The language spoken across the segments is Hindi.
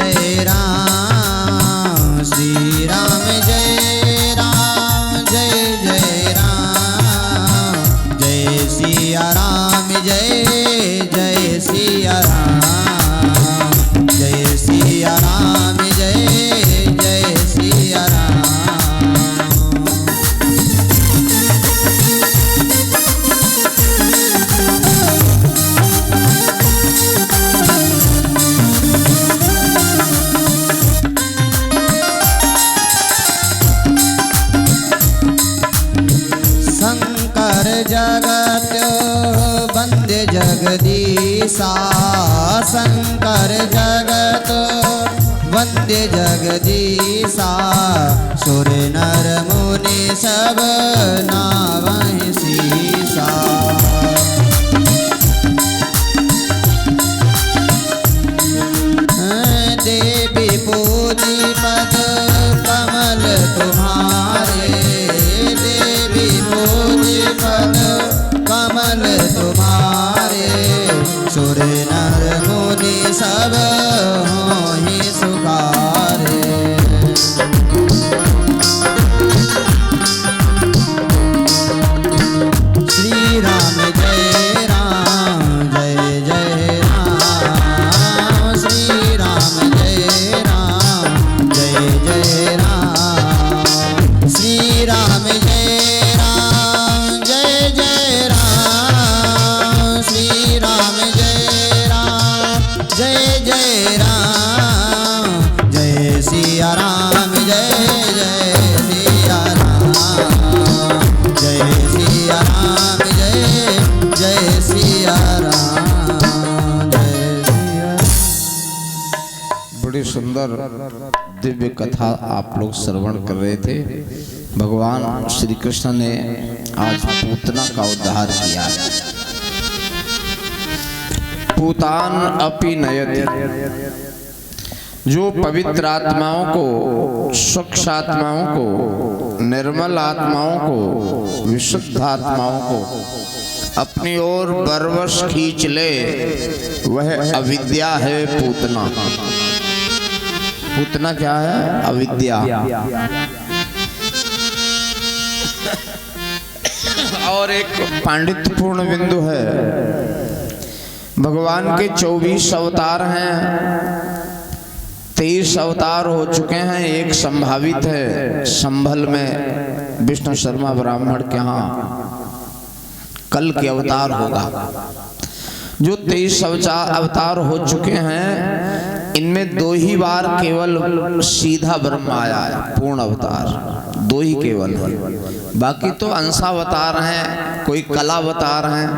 जय राम, श्री राम जय राम, जय जय राम, जय सिया राम, जय जय सिया राम, जय सिया राम, जय जय सिया राम। शंकर जगत वंद्य जगदीशा, शंकर जगत वंद्य जगदीशा, सुर नर मुनि सब नावहि सीसा। देवी पूजी पद कमल तुम्हारे, देवी पूजी पद कमल तुम्हारे, सुर नर मुनि सब होहि सुखारे। श्री राम जय राम, जय जय राम, श्री राम जय राम, जय जय राम, श्री राम जय राम, जय जय राम, श्री राम जय राम, जय जय राम, जय सिया राम, जय जय सिया राम, जय सिया राम, जय जय सिया राम, जय सिया। बड़ी सुंदर दिव्य कथा आप लोग श्रवण कर रहे थे। भगवान श्री कृष्ण ने आज पूतना का उद्धार किया। पूतान अपि नयति, जो पवित्र आत्माओं को, स्वच्छ आत्माओं को, निर्मल आत्माओं को, विशुद्ध आत्माओं को अपनी ओर बरवश खींच ले, वह अविद्या है पूतना। पूतना क्या है? अविद्या। और एक पांडित्यपूर्ण बिंदु है, भगवान के 24 अवतार हैं, 23 अवतार हो चुके हैं, एक संभावित है संभल में विष्णु शर्मा ब्राह्मण के यहाँ कल के अवतार होगा। जो 23 अवतार हो चुके हैं, इनमें 2 ही बार केवल सीधा ब्रह्म आया है, पूर्ण अवतार 2 ही केवल है। बाकी तो अंशावतार हैं, कोई कलावतार हैं।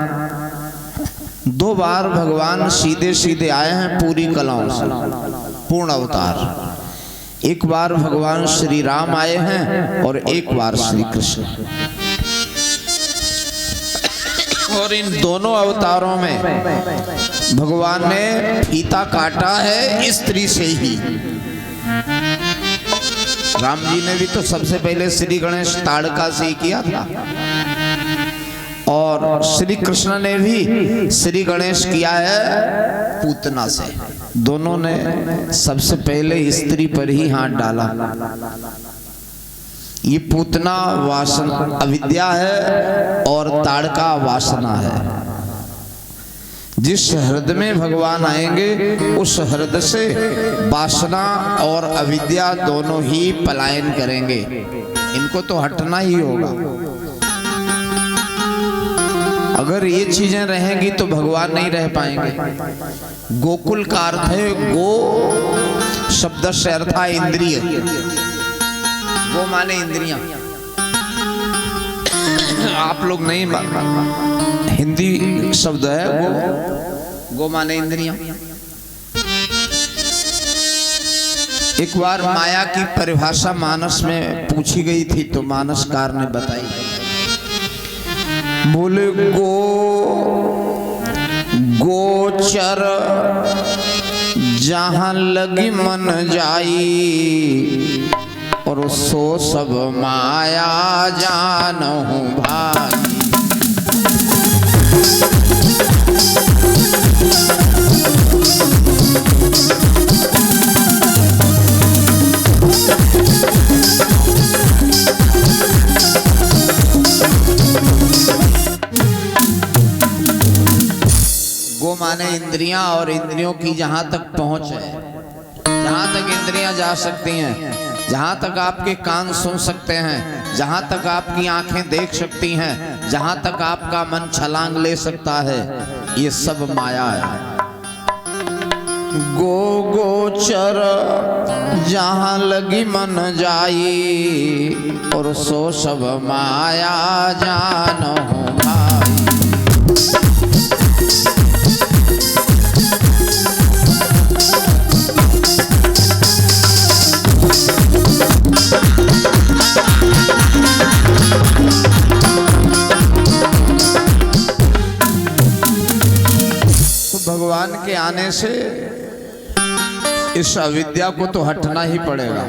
2 बार भगवान सीधे सीधे आए हैं पूरी कलाओं से, पूर्ण अवतार। एक बार भगवान श्री राम आए हैं और एक बार श्री कृष्ण। और इन दोनों अवतारों में भगवान ने फीता काटा है स्त्री से ही। राम जी ने भी तो सबसे पहले श्री गणेश ताड़का से ही किया था, और श्री कृष्ण ने भी श्री गणेश किया है पूतना से। दोनों ने सबसे पहले स्त्री पर ही हाथ डाला। ये पूतना वासना अविद्या है और ताड़का वासना है। जिस हृदय में भगवान आएंगे उस हृदय से वासना और अविद्या दोनों ही पलायन करेंगे। इनको तो हटना ही होगा। अगर ये चीजें रहेंगी तो भगवान नहीं रह पाएंगे। गोकुल का अर्थ है, गो शब्द से अर्थ है इंद्रिय। गो माने इंद्रियां। आप लोग नहीं, हिंदी शब्द है गो, गो माने इंद्रियां। एक बार माया की परिभाषा मानस में पूछी गई थी तो मानसकार ने बताई। बोले गोचर जहां लगी मन जाई, और सो सब माया जानहु भाई। माने इंद्रियां, और इंद्रियों की जहां तक पहुंच है, जहां तक इंद्रियां जा सकती हैं, जहां तक आपके कान सुन सकते हैं, जहां तक आपकी आंखें देख सकती हैं, जहां तक आपका मन छलांग ले सकता है, ये सब माया है। गो गोचर जहां लगी मन जाई, और सो सब माया जानो भाई। तो भगवान के आने से इस अविद्या को तो हटना ही पड़ेगा।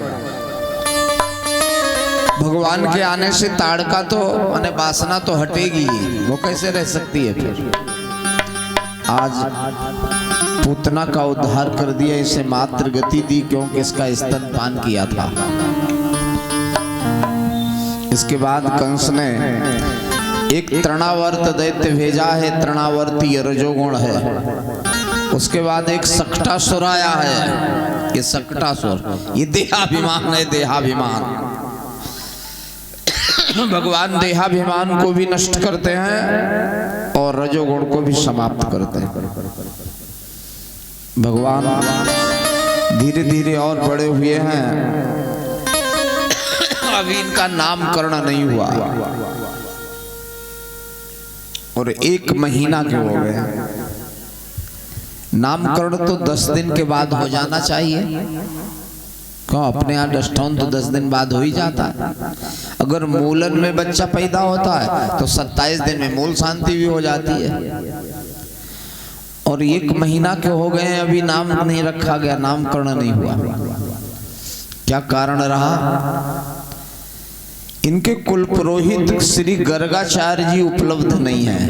भगवान के आने से ताड़का तो माने वासना तो हटेगी, वो कैसे रह सकती है फिर। आज पूतना का उद्धार कर दिया, इसे मात्र गति दी क्योंकि इसका स्तनपान किया था। इसके बाद कंस ने एक तृणावर्त दैत्य भेजा है, तृणावर्ती रजोगुण है। उसके बाद एक सक्टासुर आया है, ये सक्टासुर ये देहाभिमान है, देहाभिमान। भगवान देहाभिमान को भी नष्ट करते हैं और रजोगुण को भी समाप्त करते हैं। भगवान धीरे धीरे और बड़े हुए हैं, अभी इनका नामकरण नहीं हुआ और 1 महीना के हो गए। नामकरण तो 10 दिन के बाद हो जाना चाहिए। क्यों, अपने यहाँ डस्टोन तो 10 दिन बाद हो ही जाता है। अगर मूलन में बच्चा पैदा होता है तो 27 दिन में मूल शांति भी हो जाती है। और 1 महीना के हो गए, अभी नाम नहीं रखा गया, नामकरण नहीं हुआ। क्या कारण रहा? इनके कुल पुरोहित श्री गर्गाचार्य जी उपलब्ध नहीं है।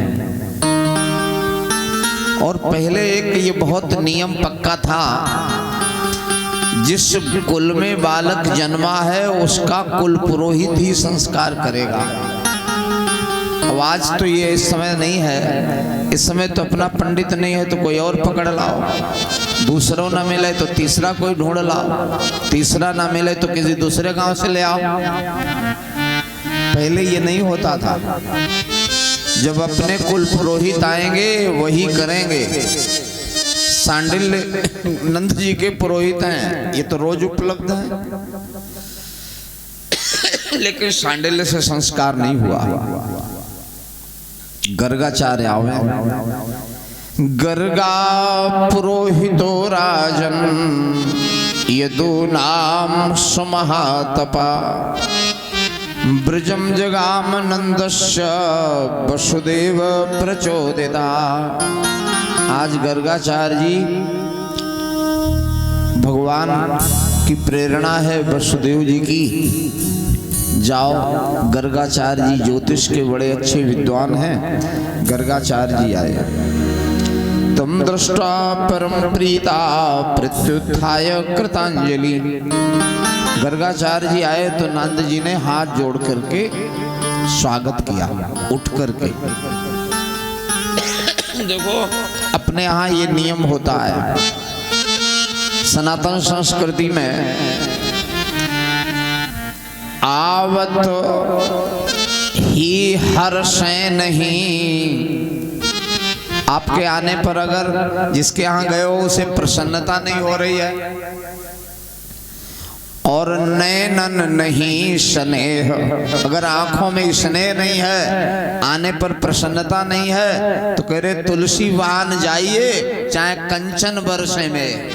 और पहले एक ये बहुत नियम पक्का था, जिस कुल में बालक जन्मा है उसका कुल पुरोहित ही संस्कार करेगा। अब आज तो ये इस समय नहीं है, इस समय तो अपना पंडित नहीं है तो कोई और पकड़ लाओ, दूसरों ना मिले तो तीसरा कोई ढूंढ लाओ, तीसरा ना मिले तो किसी दूसरे गांव से ले आओ। पहले ये नहीं होता था। जब अपने कुल पुरोहित आएंगे वही करेंगे। सांडिल्य नंद जी के पुरोहित हैं, ये तो रोज उपलब्ध है, लेकिन सांडिल्य से संस्कार नहीं हुआ। गर्गाचार्य आवे, गर्गा पुरोहितो राजन यदु नाम सुमहातपा, ब्रजम जगाम नंदस्य वसुदेव प्रचोदिता। आज गर्गाचार्य जी भगवान की प्रेरणा है, वसुदेव जी की। जाओ, गर्गाचार्य जी ज्योतिष के बड़े अच्छे विद्वान हैं, गर्गाचार्य जी आए। तम दृष्टा परम प्रीता प्रत्युत्थाय कृतांजलि। गर्गाचार्य जी आए तो नंद जी ने हाथ जोड़ करके स्वागत किया, उठ करके। देखो, अपने यहाँ ये नियम होता है सनातन संस्कृति में, आवत ही हर्षे नहीं। आपके आने पर अगर जिसके यहाँ गए हो उसे प्रसन्नता नहीं हो रही है, और नैनन नहीं स्नेह, अगर आंखों में स्नेह नहीं है, आने पर प्रसन्नता नहीं है, तो कह रहे तुलसी वाहन जाइए चाहे कंचन वर्षे में,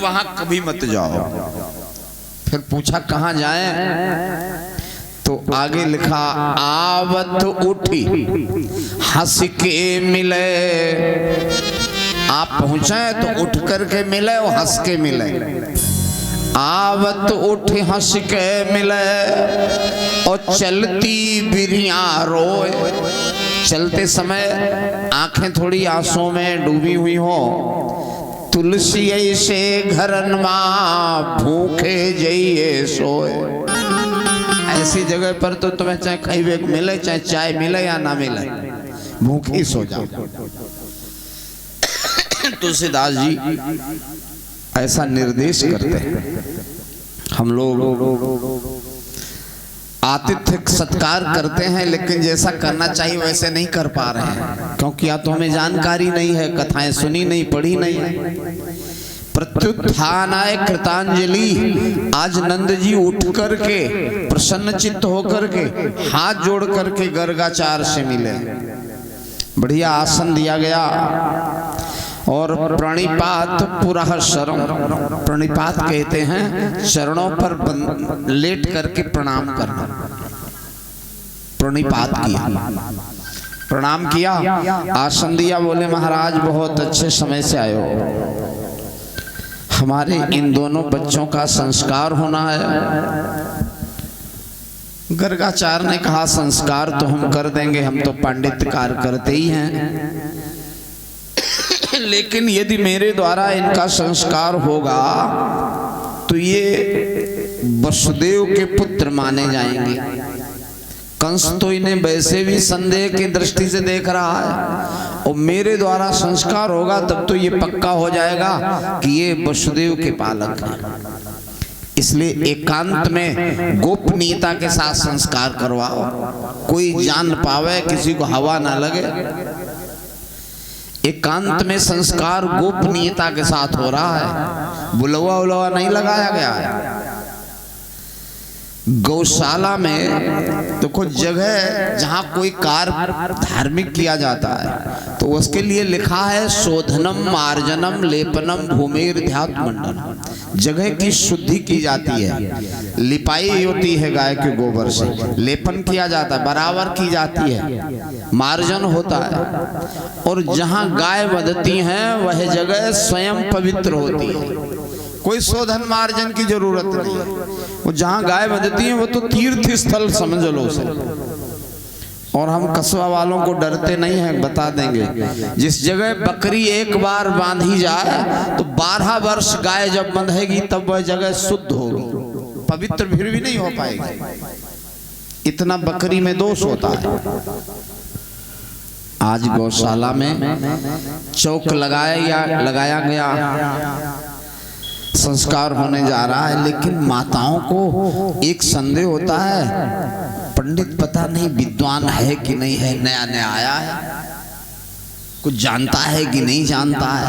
वहां कभी मत जाओ। फिर पूछा कहाँ जाएं, तो आगे लिखा आवत उठी हंस के मिले। आप पहुंचे तो उठ करके मिले और हंस के मिले। आवत उठ हंस के मिले और चलती बिरिया रोए। चलते समय आंखें थोड़ी आंसुओं में डूबी हुई हो। तुलसी ऐसे घरन माँ भूखे जइए सोए। ऐसी जगह पर तो तुम्हें चाहे खाइबे मिले, चाहे चाय मिले या ना मिले, भूखी सो जाओ। तुलसीदास जी ऐसा निर्देश करते हैं। हम लोग आतिथ्य सत्कार करते हैं, लेकिन जैसा करना चाहिए वैसे नहीं कर पा रहे हैं, क्योंकि या तो हमें जानकारी नहीं है, कथाएं सुनी नहीं, पढ़ी नहीं। प्रत्युत्थानाय कृतांजलि, आज नंद जी उठ करके प्रसन्न चित्त होकर के हाथ जोड़ करके गर्गाचार्य से मिले। बढ़िया आसन दिया गया और प्रणिपात पुरः शरण, प्रणिपात कहते हैं चरणों पर लेट करके प्रणाम करना। प्रणिपात किया, प्रणाम किया, आसन दिया, बोले महाराज बहुत अच्छे समय से आए हो, हमारे इन दोनों बच्चों का संस्कार होना है। गर्गाचार्य ने कहा संस्कार तो हम कर देंगे, हम तो पांडित्य कार्य करते ही हैं, लेकिन यदि मेरे द्वारा इनका संस्कार होगा तो ये वसुदेव के पुत्र माने जाएंगे। कंस तो इन्हें वैसे भी संदेह की दृष्टि से देख रहा है, और मेरे द्वारा संस्कार होगा तब तो ये पक्का हो जाएगा कि ये वसुदेव के पालक हैं। इसलिए एकांत में गोपनीयता के साथ संस्कार करवाओ, कोई जान पावे, किसी को हवा ना लगे। एकांत में संस्कार गोपनीयता के साथ हो रहा है, बुलवा उलवा नहीं लगाया गया है। गौशाला में देखो जगह जहां कोई कार्य धार्मिक किया जाता है तो उसके लिए लिखा है शोधनम मार्जनम लेपनम भूमिर ध्यात मंडन। जगह की शुद्धि की जाती है, लिपाई होती है गाय के गोबर से, लेपन किया जाता है, बराबर की जाती है, मार्जन होता है, और जहां गाय बंधती हैं वह जगह स्वयं पवित्र होती है, कोई शोधन मार्जन की जरूरत नहीं है। वो जहां गाय बंधती है वो तो तीर्थ स्थल समझ लो उसे। और हम कस्बा वालों को डरते नहीं हैं, बता देंगे, जिस जगह बकरी एक बार बांधी जाए तो 12 वर्ष गाय जब बंधेगी तब वह जगह शुद्ध होगी, पवित्र फिर भी नहीं हो पाएगी, इतना बकरी में दोष होता है। आज गौशाला में चौक लगाया गया, संस्कार होने जा रहा है, लेकिन माताओं को एक संदेह होता है, पंडित पता नहीं विद्वान है कि नहीं है, नया नया आया है, कुछ जानता है कि नहीं जानता है।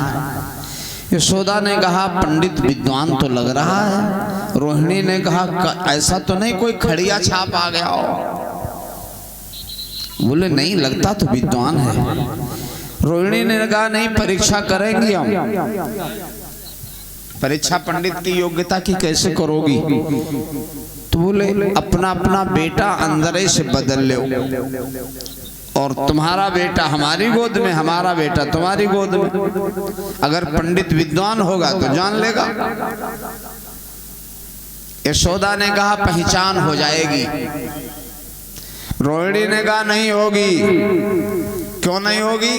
यशोदा ने कहा पंडित विद्वान तो लग रहा है। रोहिणी ने कहा ऐसा तो नहीं कोई खड़िया छाप आ गया हो। बोले नहीं लगता तो विद्वान है। रोहिणी ने कहा नहीं परीक्षा करेंगे हम। परीक्षा पंडित की योग्यता की कैसे करोगी? तो बोले अपना अपना बेटा अंदर से बदल लो, और तुम्हारा बेटा हमारी गोद में, हमारा बेटा तुम्हारी गोद में। अगर पंडित विद्वान होगा तो जान लेगा। यशोदा ने कहा पहचान हो जाएगी। रोहिणी ने कहा नहीं होगी। क्यों नहीं होगी?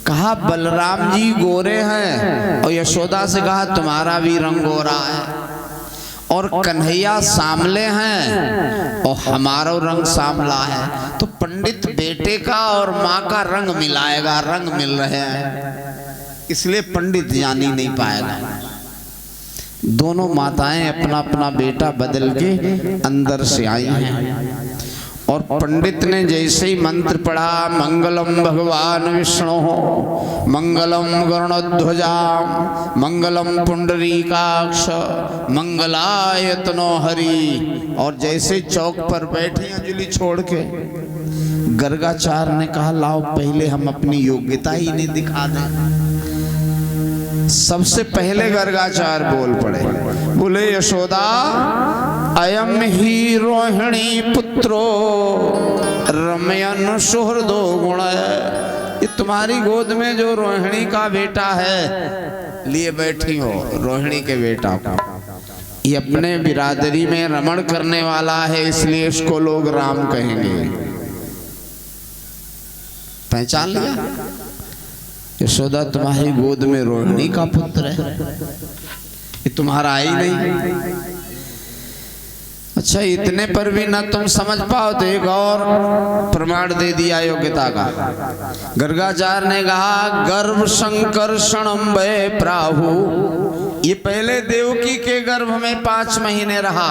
कहा बलराम जी गोरे हैं, और यशोदा से कहा तुम्हारा भी रंग गोरा है, और कन्हैया सांवले हैं और हमारा रंग सांवला है, तो पंडित बेटे का और माँ का रंग मिलाएगा, रंग मिल रहे हैं, इसलिए पंडित जान ही नहीं पाएगा। दोनों माताएं अपना अपना बेटा बदल के अंदर से आई हैं, और पंडित ने जैसे ही मंत्र पढ़ा मंगलम भगवान विष्णु मंगलम गरुड़ध्वजा मंगलम पुंडरीकाक्ष मंगलायतनो हरि, और जैसे चौक पर बैठी अंजलि छोड़ के गर्गाचार्य ने कहा लाओ पहले हम अपनी योग्यता ही नहीं दिखा दें। सबसे पहले गर्गाचार्य बोल पड़े, बोले यशोदा अयम ही रोहिणी पुत्रो रमयन सुहृदो गुण, ये तुम्हारी गोद में जो रोहिणी का बेटा है लिए बैठी हो, रोहिणी के बेटा को, ये अपने बिरादरी में रमण करने वाला है, इसलिए इसको लोग राम कहेंगे। पहचान लिया? यशोदा तुम्हारी गोद में रोहिणी का पुत्र है, ये तुम्हारा ही नहीं। अच्छा, इतने पर भी ना तुम समझ पाओ तो एक और प्रमाण दे दिया योग्यता का। गर्गाचार्य ने कहा गर्भ संकर्षणम वै प्राहु, ये पहले देवकी के गर्भ में 5 महीने रहा,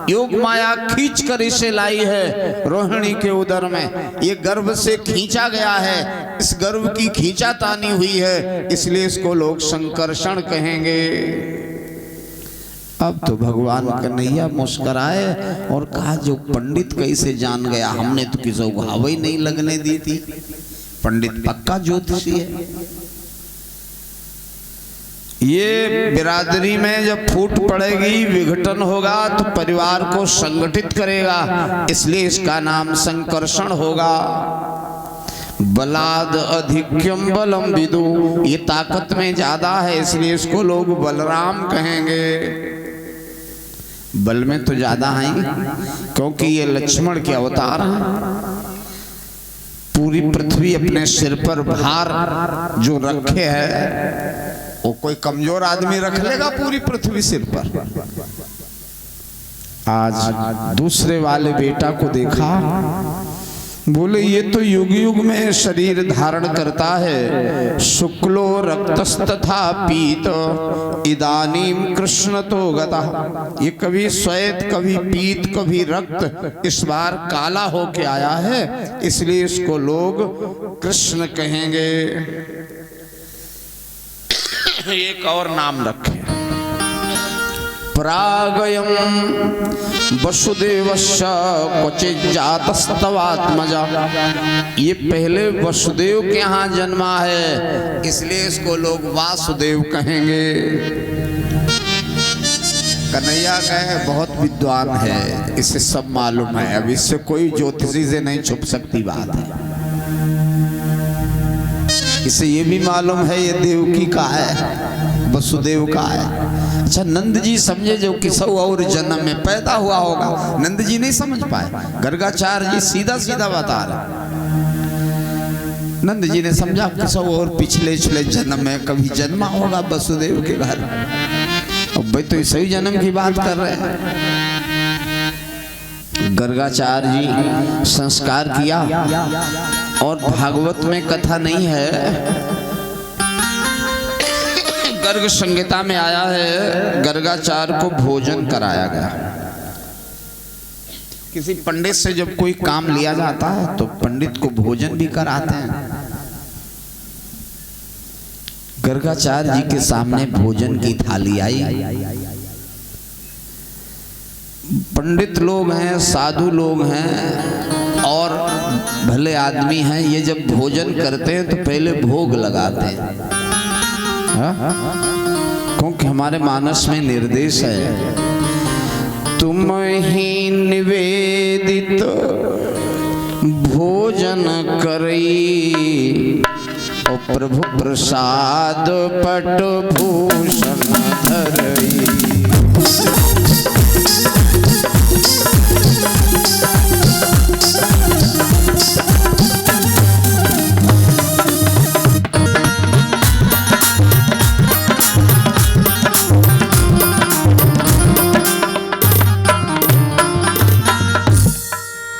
योग माया खींच कर इसे लाई है रोहिणी के उदर में, ये गर्भ से खींचा गया है, इस गर्भ की खींचातानी हुई है, इसलिए इसको लोग संकर्षण कहेंगे। अब तो भगवान कन्हैया मुस्कुराए और कहा जो पंडित कैसे जान गया, हमने तो किसी को हवा ही नहीं लगने दी थी, पंडित पक्का ज्योतिषी है। ये बिरादरी में जब फूट पड़ेगी, विघटन होगा तो परिवार को संगठित करेगा, इसलिए इसका नाम संकर्षण होगा। बलाद अधिक्यम बलम विदु, ये ताकत में ज्यादा है, इसलिए इसको लोग बलराम कहेंगे। बल में तो ज्यादा है क्योंकि ये लक्ष्मण के अवतार हैं। पूरी पृथ्वी अपने सिर पर भार जो रखे है, वो कोई कमजोर आदमी रख लेगा पूरी पृथ्वी सिर पर। आज दूसरे वाले बेटा को देखा, बोले ये तो युग युग में शरीर धारण करता है, शुक्लो रक्तस्तथा पीत इदानीम कृष्ण तो गता, ये कभी श्वेत कभी पीत कभी रक्त, इस बार काला होके आया है, इसलिए इसको लोग कृष्ण कहेंगे। एक और नाम रखे, प्रागयम वसुदेवस्य क्वचित जातस्तवात्मजा, ये पहले वसुदेव के यहाँ जन्मा है, इसलिए इसको लोग वासुदेव कहेंगे। कन्हैया कहे बहुत विद्वान है, इसे सब मालूम है, अब इससे कोई ज्योतिषी से नहीं छुप सकती बात है। इसे ये भी मालूम है ये देवकी का है, वसुदेव का है। अच्छा, नंद जी समझे जो किसी और जन्म में पैदा हुआ होगा, नंद जी नहीं समझ पाए, गर्गाचार्य जी सीधा सीधा बता रहे। नंद जी ने समझा किसी और पिछले जन्म में कभी जन्मा होगा वसुदेव के घर। अब भाई तो सही जन्म की बात कर रहे हैं। गर्गाचार्य जी संस्कार किया, और भागवत में कथा नहीं है, गर्ग संहिता में आया है, गर्गाचार्य को भोजन कराया गया। किसी पंडित से जब कोई काम लिया जाता है तो पंडित को भोजन भी कराते हैं। गर्गाचार्य जी के सामने भोजन की थाली आई। पंडित लोग हैं, साधु लोग हैं और भले आदमी हैं, ये जब भोजन करते हैं तो पहले भोग लगाते हैं, क्योंकि हमारे मानस में निर्देश है, तुम ही निवेदित भोजन करई, और प्रभु प्रसाद पट भूषण धरई।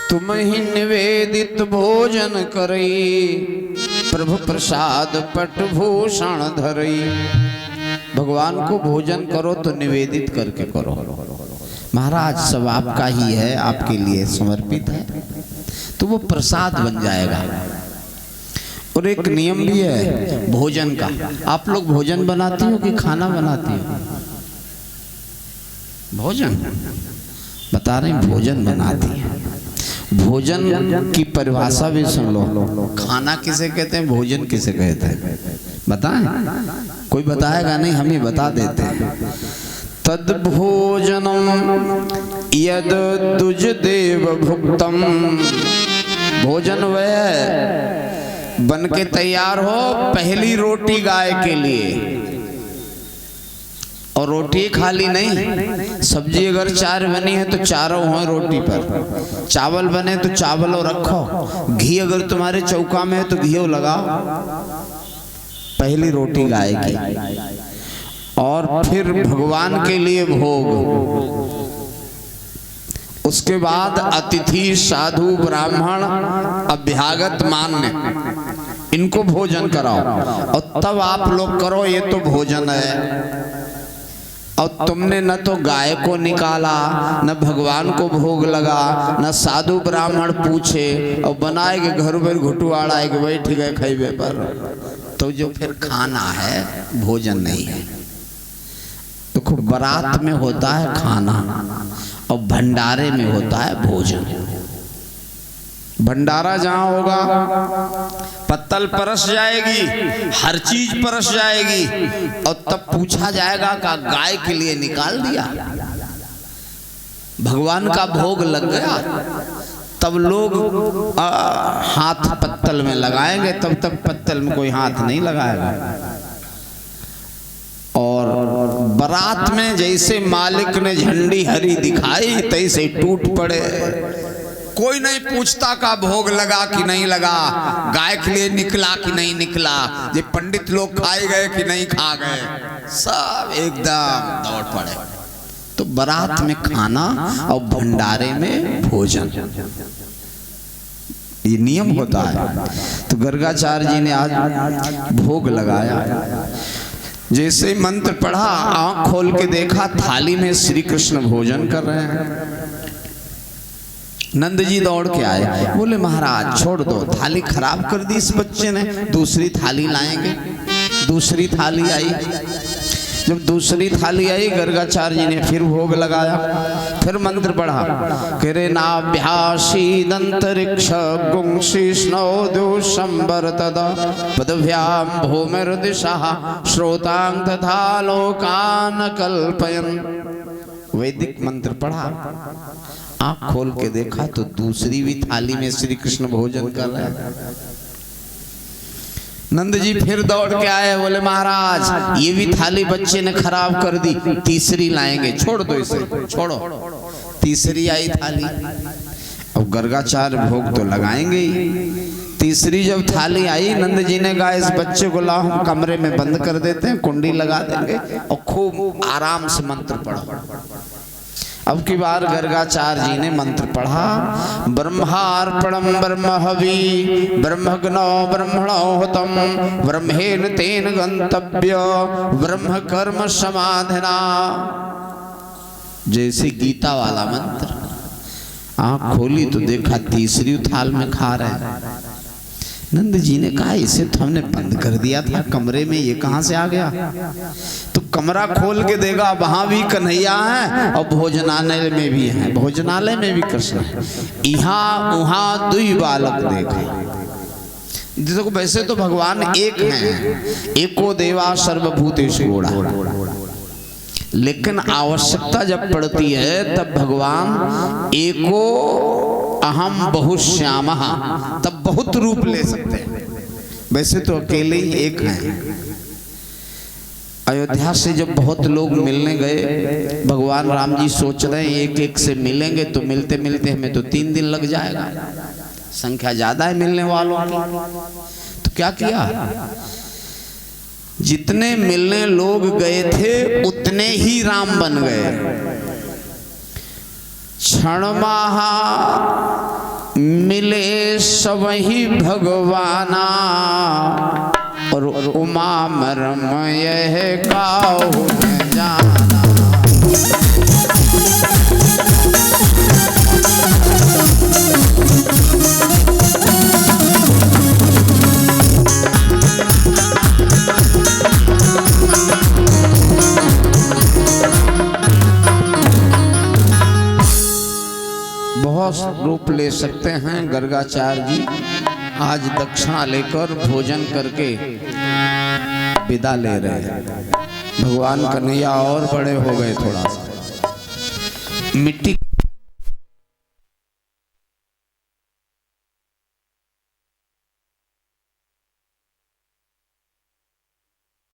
तुम ही निवेदित भोजन करई, प्रभु प्रसाद पट भूषण धरई। भगवान को भोजन करो तो निवेदित करके करो। महाराज सब आपका ही है, आपके लिए समर्पित है, तो वो प्रसाद बन जाएगा। और एक नियम भी है भोजन का। आप लोग भोजन बनाती हो कि खाना बनाती हो? भोजन बता रहे हैं, भोजन बनाती है। भोजन की परिभाषा भी सुन लो। खाना किसे कहते हैं, भोजन किसे कहते हैं, बताएं? कोई बताएगा नहीं, हम ही बता देते हैं। तद भोजनम यद दुज देव भुक्तम, भोजन वह बन के तैयार हो पहली रोटी गाय के लिए। और रोटी खाली नहीं, सब्जी अगर 4 बनी है तो चारों हो रोटी पर, चावल बने तो चावलों रखो, घी अगर तुम्हारे चौका में है तो घी लगाओ। पहली रोटी गाय की, और फिर भगवान के लिए भोग। उसके बाद अतिथि साधु ब्राह्मण अभ्यागत मान्य इनको भोजन कराओ और तब आप लोग करो, ये तो भोजन है। और तुमने न तो गाय को निकाला, न भगवान को भोग लगा, न साधु ब्राह्मण पूछे, और बनाए के घर में घुटुआड़ा है कि बैठ गए खैबे पर, तो जो फिर खाना है भोजन नहीं है। देखो बारात में होता है खाना और भंडारे में होता है भोजन। भंडारा जहां होगा पत्तल परस जाएगी, हर चीज परस जाएगी, और तब पूछा जाएगा कि गाय के लिए निकाल दिया, भगवान का भोग लग गया, तब लोग हाथ पत्तल में लगाएंगे, तब तक पत्तल में कोई हाथ नहीं लगाएगा। और बारात में जैसे मालिक ने झंडी हरी दिखाई तैसे टूट पड़े, कोई नहीं पूछता का भोग लगा कि नहीं लगा, गाय के लिए निकला कि नहीं निकला, ये पंडित लोग खाए गए कि नहीं खा गए, सब एकदम दौड़ पड़े। तो बारात में खाना और भंडारे में भोजन, ये नियम होता है। तो गर्गाचार्य जी ने आज भोग लगाया, जैसे मंत्र पढ़ा, आंख खोल के देखा थाली में श्री कृष्ण भोजन कर रहे हैं। नंद जी दौड़ के आए, बोले महाराज छोड़ दो, थाली खराब कर दी इस बच्चे ने, दूसरी थाली लाएंगे। दूसरी थाली आई, जब दूसरी थाली आई गर्गाचार्य जी ने फिर भोग लगाया, फिर मंत्र पढ़ा, करे नाभ्यासी दंतरिक्ष गुंशिष्णो दुशंबर तदा पदभ्याम भूमिर्दिशः श्रोतांग तथा लोकान कल्पयन्। वैदिक मंत्र पढ़ा, आंख खोल के देखा तो दूसरी भी थाली में श्री कृष्ण भोजन कर रहे हैं। नंद जी फिर दौड़ के आए, बोले महाराज ये भी थाली बच्चे ने खराब कर दी, तीसरी लाएंगे, छोड़ दो इसे, छोड़ो। तीसरी आई थाली, अब गर्गाचार्य भोग तो लगाएंगे ही। तीसरी जब थाली आई, नंद जी ने कहा इस बच्चे को लाओ, हम कमरे में बंद कर देते हैं, कुंडी लगा देंगे और खूब आराम से मंत्र पढ़ो। अब की बार गर्गाचार्य जी ने मंत्र पढ़ा, ब्रह्मार्पणम ब्रह्म हवि ब्रह्मग्नो ब्रह्मणो हुतम ब्रह्मेण तेन गंतव्य ब्रह्म कर्म समाधिना। जैसे गीता वाला मंत्र। आँख खोली तो देखा तीसरी थाल में खा रहे हैं। नंद जी ने कहा इसे तो हमने बंद कर दिया था कमरे में, ये कहां से आ गया? तो कमरा खोल के देखा वहां भी कन्हैया है और भोजनालय में भी है, भोजनालय में भी कृष्ण है, यहाँ वहां दुई बालक देखे। देखो वैसे तो भगवान एक हैं, एको देवा सर्वभूतेषु गूढ़ा, लेकिन आवश्यकता जब पड़ती है तब भगवान एको अहम बहुश्यामः, तब बहुत रूप ले सकते हैं। वैसे तो अकेले ही एक हैं। अयोध्या से जब बहुत लोग मिलने गए, भगवान राम जी सोच रहे हैं एक एक से मिलेंगे तो मिलते मिलते हमें तो 3 दिन लग जाएगा, संख्या ज्यादा है मिलने वालों की। तो क्या किया, जितने मिलने लोग गए थे उतने ही राम बन गए। क्षण महा मिले सबही भगवाना और उमा मरम यह काहू न जाना। बहुत रूप ले सकते हैं गर्गाचार्य जी। आज दक्षिणा लेकर भोजन करके विदा ले रहे हैं। भगवान कन्हैया और बड़े हो गए थोड़ा सा। मिट्टी